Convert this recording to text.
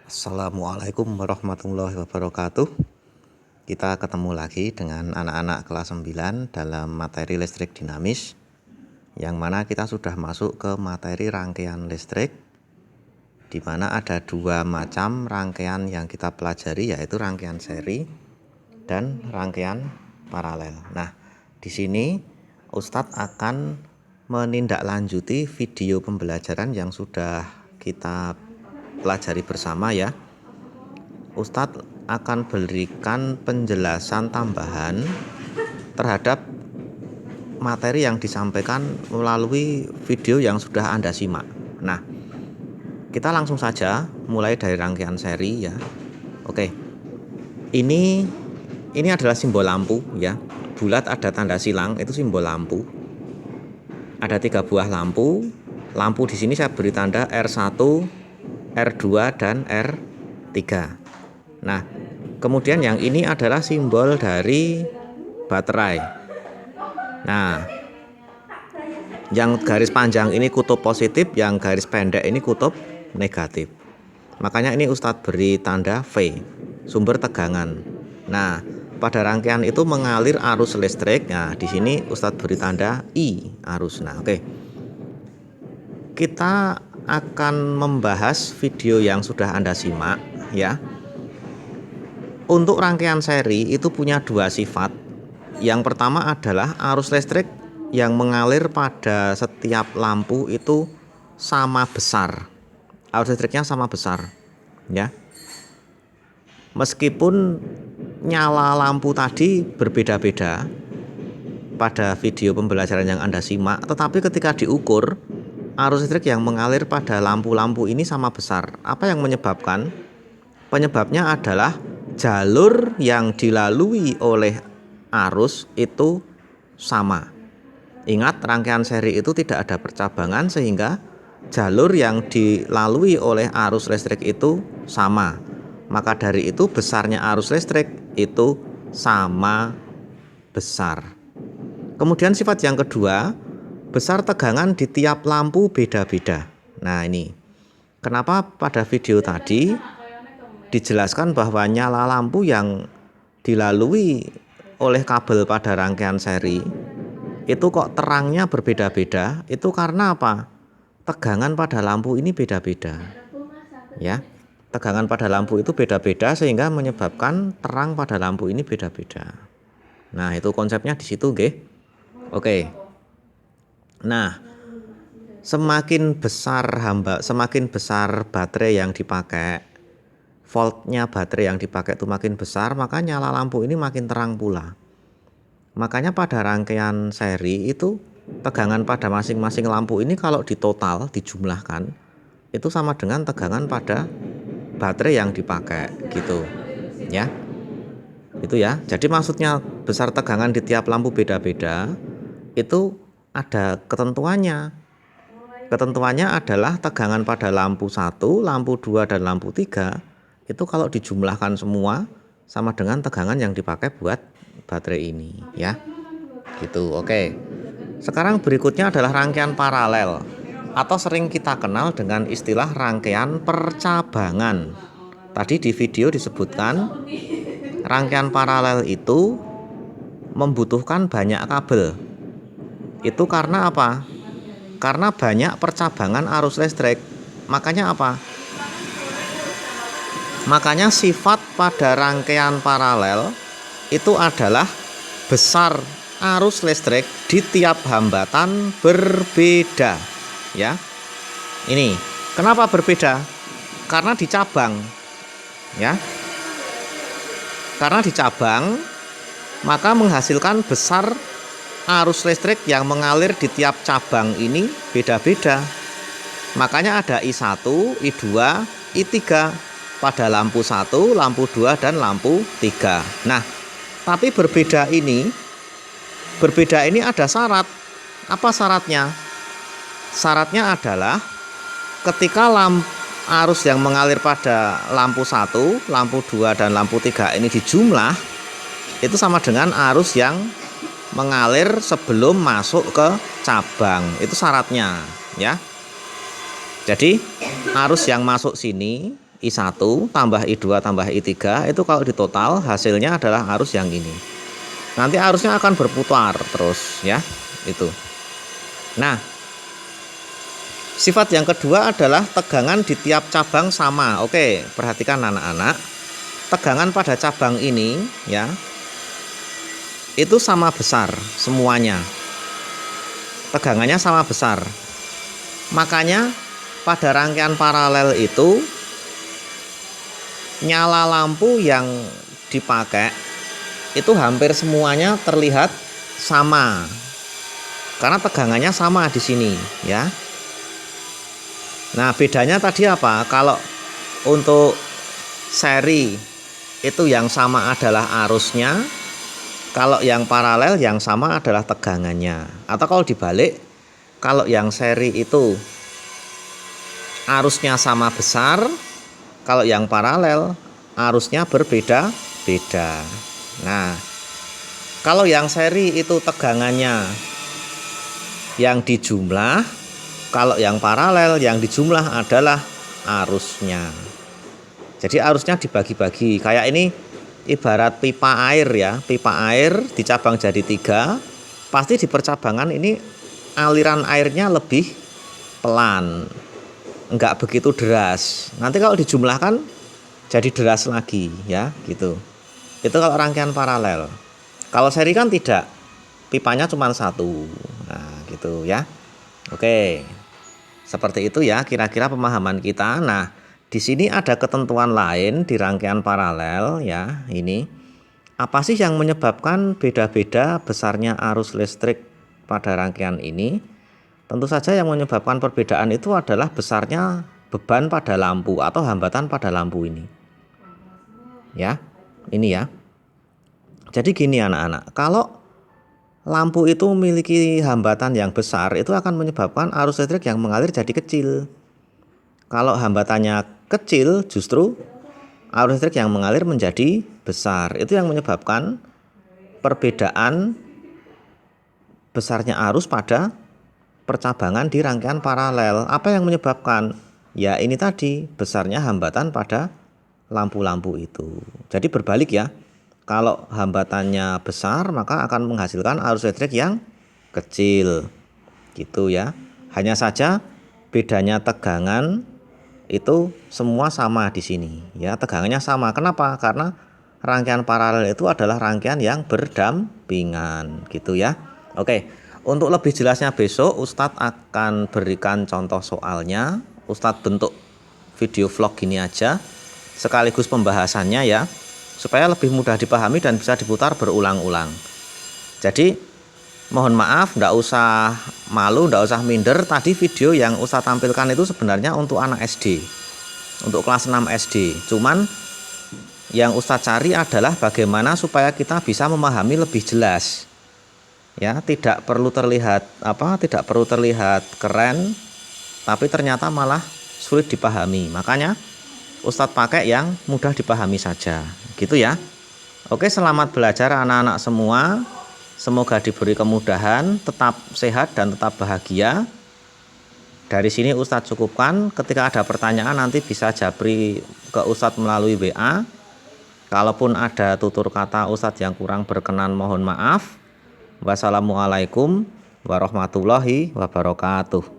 Assalamualaikum warahmatullahi wabarakatuh. Kita ketemu lagi dengan anak-anak kelas 9 dalam materi listrik dinamis, yang mana kita sudah masuk ke materi rangkaian listrik, di mana ada dua macam rangkaian yang kita pelajari, yaitu rangkaian seri dan rangkaian paralel. Nah, di sini Ustadz akan menindaklanjuti video pembelajaran yang sudah kita pelajari bersama ya. Ustadz akan berikan penjelasan tambahan terhadap materi yang disampaikan melalui video yang sudah Anda simak. Nah, kita langsung saja mulai dari rangkaian seri ya. Oke. Ini adalah simbol lampu ya. Bulat ada tanda silang, itu simbol lampu. Ada 3 buah lampu. Lampu di sini saya beri tanda R1, R2 dan R3. Nah, kemudian yang ini adalah simbol dari baterai. Nah, yang garis panjang ini kutub positif, yang garis pendek ini kutub negatif. Makanya ini Ustadz beri tanda V, sumber tegangan. Nah, pada rangkaian itu mengalir arus listrik. Nah, di sini Ustadz beri tanda I, arus. Nah, oke. Kita akan membahas video yang sudah Anda simak ya. Untuk rangkaian seri itu punya dua sifat. Yang pertama adalah arus listrik yang mengalir pada setiap lampu itu sama besar. Arus listriknya sama besar ya. Meskipun nyala lampu tadi berbeda-beda pada video pembelajaran yang Anda simak, tetapi ketika diukur arus listrik yang mengalir pada lampu-lampu ini sama besar. Apa yang menyebabkan? Penyebabnya adalah jalur yang dilalui oleh arus itu sama. Ingat, rangkaian seri itu tidak ada percabangan, sehingga jalur yang dilalui oleh arus listrik itu sama. Maka dari itu besarnya arus listrik itu sama besar. Kemudian sifat yang kedua, besar tegangan di tiap lampu beda-beda. Nah, ini kenapa pada video tadi dijelaskan bahwa nyala lampu yang dilalui oleh kabel pada rangkaian seri itu kok terangnya berbeda-beda. Itu karena apa? Tegangan pada lampu ini beda-beda ya. Tegangan pada lampu itu beda-beda sehingga menyebabkan terang pada lampu ini beda-beda. Nah, itu konsepnya di situ, nggih. Oke. Nah, semakin besar baterai yang dipakai, voltnya baterai yang dipakai itu makin besar, maka nyala lampu ini makin terang pula. Makanya pada rangkaian seri itu tegangan pada masing-masing lampu ini kalau ditotal, dijumlahkan, itu sama dengan tegangan pada baterai yang dipakai gitu ya. Itu ya. Jadi maksudnya besar tegangan di tiap lampu beda-beda itu ada ketentuannya. Ketentuannya adalah tegangan pada lampu 1, lampu 2 dan lampu 3 itu kalau dijumlahkan semua sama dengan tegangan yang dipakai buat baterai ini ya. Gitu. Oke. Sekarang berikutnya adalah rangkaian paralel atau sering kita kenal dengan istilah rangkaian percabangan. Tadi di video disebutkan rangkaian paralel itu membutuhkan banyak kabel. Itu karena apa? Karena banyak percabangan arus listrik. Makanya apa? Makanya sifat pada rangkaian paralel itu adalah besar arus listrik di tiap hambatan berbeda ya. Ini kenapa berbeda? Karena dicabang ya. Karena dicabang maka menghasilkan besar arus listrik yang mengalir di tiap cabang ini beda-beda. Makanya ada I1, I2, I3 pada lampu 1, lampu 2 dan lampu 3. Nah, tapi berbeda ini ada syarat. Apa syaratnya? Syaratnya adalah ketika arus yang mengalir pada lampu 1, lampu 2 dan lampu 3 ini dijumlah, itu sama dengan arus yang mengalir sebelum masuk ke cabang. Itu syaratnya ya. Jadi arus yang masuk sini I1 tambah I2 tambah I3 itu kalau ditotal hasilnya adalah arus yang ini. Nanti arusnya akan berputar terus ya, itu. Nah, sifat yang kedua adalah tegangan di tiap cabang sama. Oke, perhatikan anak-anak. Tegangan pada cabang ini ya, itu sama besar semuanya. Tegangannya sama besar. Makanya pada rangkaian paralel itu nyala lampu yang dipakai itu hampir semuanya terlihat sama. Karena tegangannya sama di sini ya. Nah, bedanya tadi apa? Kalau untuk seri itu yang sama adalah arusnya. Kalau yang paralel yang sama adalah tegangannya. Atau kalau dibalik, kalau yang seri itu arusnya sama besar, kalau yang paralel arusnya berbeda-beda. Nah, kalau yang seri itu tegangannya yang dijumlah, kalau yang paralel yang dijumlah adalah arusnya. Jadi arusnya dibagi-bagi. Kayak ini ibarat pipa air ya, pipa air dicabang jadi 3. Pasti di percabangan ini aliran airnya lebih pelan, enggak begitu deras. Nanti kalau dijumlahkan jadi deras lagi ya, gitu. Itu kalau rangkaian paralel. Kalau seri kan tidak, pipanya cuma 1. Nah, gitu ya. Oke, seperti itu ya kira-kira pemahaman kita. Nah, di sini ada ketentuan lain di rangkaian paralel ya. Ini apa sih yang menyebabkan beda-beda besarnya arus listrik pada rangkaian ini? Tentu saja yang menyebabkan perbedaan itu adalah besarnya beban pada lampu atau hambatan pada lampu ini. Ya, ini ya. Jadi gini anak-anak, kalau lampu itu memiliki hambatan yang besar, itu akan menyebabkan arus listrik yang mengalir jadi kecil. Kalau hambatannya kecil, justru arus listrik yang mengalir menjadi besar. Itu yang menyebabkan perbedaan besarnya arus pada percabangan di rangkaian paralel. Apa yang menyebabkan? Ya ini tadi, besarnya hambatan pada lampu-lampu itu. Jadi berbalik ya. Kalau hambatannya besar, maka akan menghasilkan arus listrik yang kecil. Gitu ya. Hanya saja bedanya tegangan itu semua sama di sini ya, tegangannya sama. Kenapa? Karena rangkaian paralel itu adalah rangkaian yang berdampingan gitu ya. Oke, untuk lebih jelasnya besok Ustadz akan berikan contoh soalnya. Ustadz bentuk video vlog gini aja sekaligus pembahasannya ya, supaya lebih mudah dipahami dan bisa diputar berulang-ulang. Jadi mohon maaf, nggak usah malu, nggak usah minder. Tadi video yang Ustadz tampilkan itu sebenarnya untuk anak SD, untuk kelas 6 SD. Cuman yang Ustadz cari adalah bagaimana supaya kita bisa memahami lebih jelas. Ya, tidak perlu terlihat keren, tapi ternyata malah sulit dipahami. Makanya Ustadz pakai yang mudah dipahami saja. Gitu ya. Oke, selamat belajar anak-anak semua. Semoga diberi kemudahan, tetap sehat dan tetap bahagia. Dari sini Ustadz cukupkan. Ketika ada pertanyaan nanti bisa japri ke Ustadz melalui WA. Kalaupun ada tutur kata Ustadz yang kurang berkenan mohon maaf. Wassalamualaikum warahmatullahi wabarakatuh.